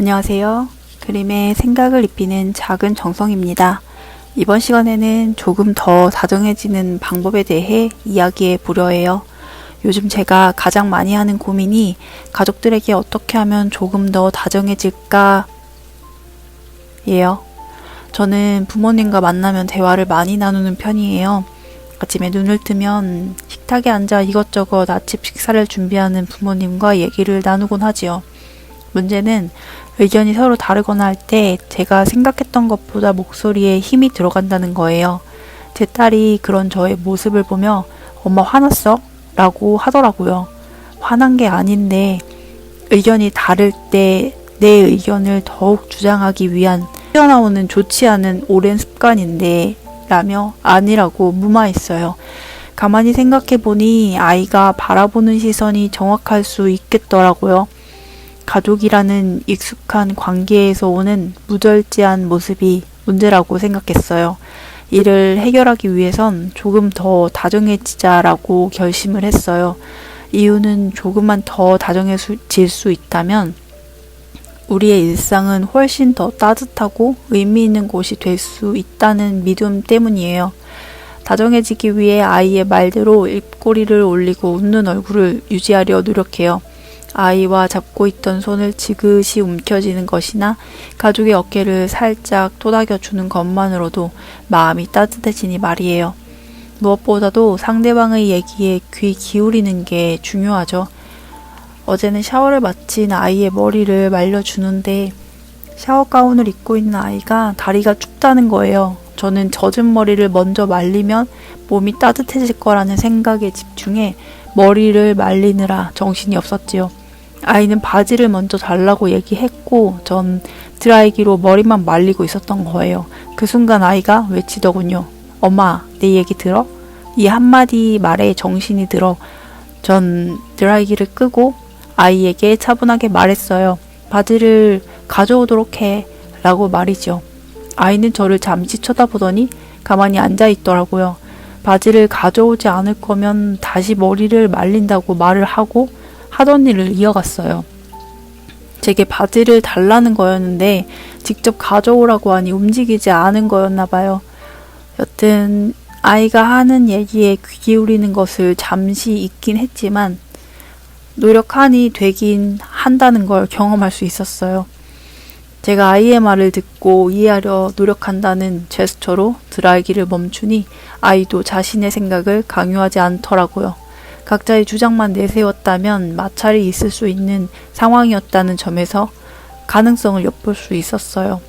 안녕하세요. 그림에 생각을 입히는 작은 정성입니다. 이번 시간에는 조금 더 다정해지는 방법에 대해 이야기해 보려 해요. 요즘 제가 가장 많이 하는 고민이 가족들에게 어떻게 하면 조금 더 다정해질까 예요. 저는 부모님과 만나면 대화를 많이 나누는 편이에요. 아침에 눈을 뜨면 식탁에 앉아 이것저것 아침 식사를 준비하는 부모님과 얘기를 나누곤 하지요. 문제는 의견이 서로 다르거나 할 때 제가 생각했던 것보다 목소리에 힘이 들어간다는 거예요. 제 딸이 그런 저의 모습을 보며 엄마 화났어? 라고 하더라고요. 화난 게 아닌데 의견이 다를 때 내 의견을 더욱 주장하기 위한 튀어나오는 좋지 않은 오랜 습관인데 라며 아니라고 무마했어요. 가만히 생각해보니 아이가 바라보는 시선이 정확할 수 있겠더라고요. 가족이라는 익숙한 관계에서 오는 무절제한 모습이 문제라고 생각했어요. 이를 해결하기 위해선 조금 더 다정해지자라고 결심을 했어요. 이유는 조금만 더 다정해질 수 있다면 우리의 일상은 훨씬 더 따뜻하고 의미 있는 곳이 될 수 있다는 믿음 때문이에요. 다정해지기 위해 아이의 말대로 입꼬리를 올리고 웃는 얼굴을 유지하려 노력해요. 아이와 잡고 있던 손을 지그시 움켜쥐는 것이나 가족의 어깨를 살짝 토닥여주는 것만으로도 마음이 따뜻해지니 말이에요. 무엇보다도 상대방의 얘기에 귀 기울이는 게 중요하죠. 어제는 샤워를 마친 아이의 머리를 말려주는데 샤워 가운을 입고 있는 아이가 다리가 춥다는 거예요. 저는 젖은 머리를 먼저 말리면 몸이 따뜻해질 거라는 생각에 집중해 머리를 말리느라 정신이 없었지요. 아이는 바지를 먼저 달라고 얘기했고 전 드라이기로 머리만 말리고 있었던 거예요. 그 순간 아이가 외치더군요. 엄마, 내 얘기 들어? 이 한마디 말에 정신이 들어 전 드라이기를 끄고 아이에게 차분하게 말했어요. 바지를 가져오도록 해 라고 말이죠. 아이는 저를 잠시 쳐다보더니 가만히 앉아있더라고요. 바지를 가져오지 않을 거면 다시 머리를 말린다고 말을 하고 하던 일을 이어갔어요. 제게 바지를 달라는 거였는데 직접 가져오라고 하니 움직이지 않은 거였나 봐요. 여튼 아이가 하는 얘기에 귀 기울이는 것을 잠시 잊긴 했지만 노력하니 되긴 한다는 걸 경험할 수 있었어요. 제가 아이의 말을 듣고 이해하려 노력한다는 제스처로 드라이기를 멈추니 아이도 자신의 생각을 강요하지 않더라고요. 각자의 주장만 내세웠다면 마찰이 있을 수 있는 상황이었다는 점에서 가능성을 엿볼 수 있었어요.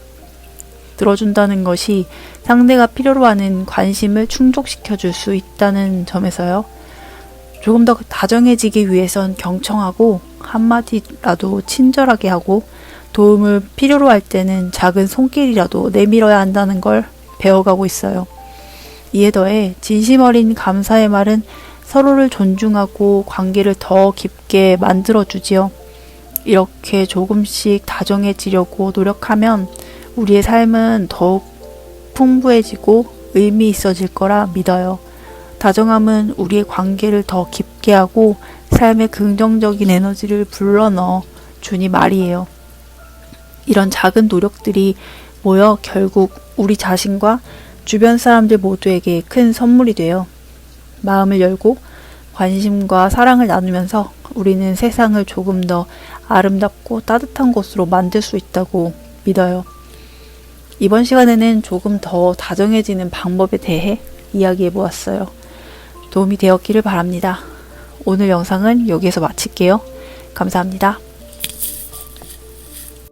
들어준다는 것이 상대가 필요로 하는 관심을 충족시켜줄 수 있다는 점에서요. 조금 더 다정해지기 위해선 경청하고 한마디라도 친절하게 하고 도움을 필요로 할 때는 작은 손길이라도 내밀어야 한다는 걸 배워가고 있어요. 이에 더해 진심 어린 감사의 말은 서로를 존중하고 관계를 더 깊게 만들어주지요. 이렇게 조금씩 다정해지려고 노력하면 우리의 삶은 더욱 풍부해지고 의미 있어질 거라 믿어요. 다정함은 우리의 관계를 더 깊게 하고 삶의 긍정적인 에너지를 불러넣어 주니 말이에요. 이런 작은 노력들이 모여 결국 우리 자신과 주변 사람들 모두에게 큰 선물이 돼요. 마음을 열고 관심과 사랑을 나누면서 우리는 세상을 조금 더 아름답고 따뜻한 곳으로 만들 수 있다고 믿어요. 이번 시간에는 조금 더 다정해지는 방법에 대해 이야기해 보았어요. 도움이 되었기를 바랍니다. 오늘 영상은 여기에서 마칠게요. 감사합니다.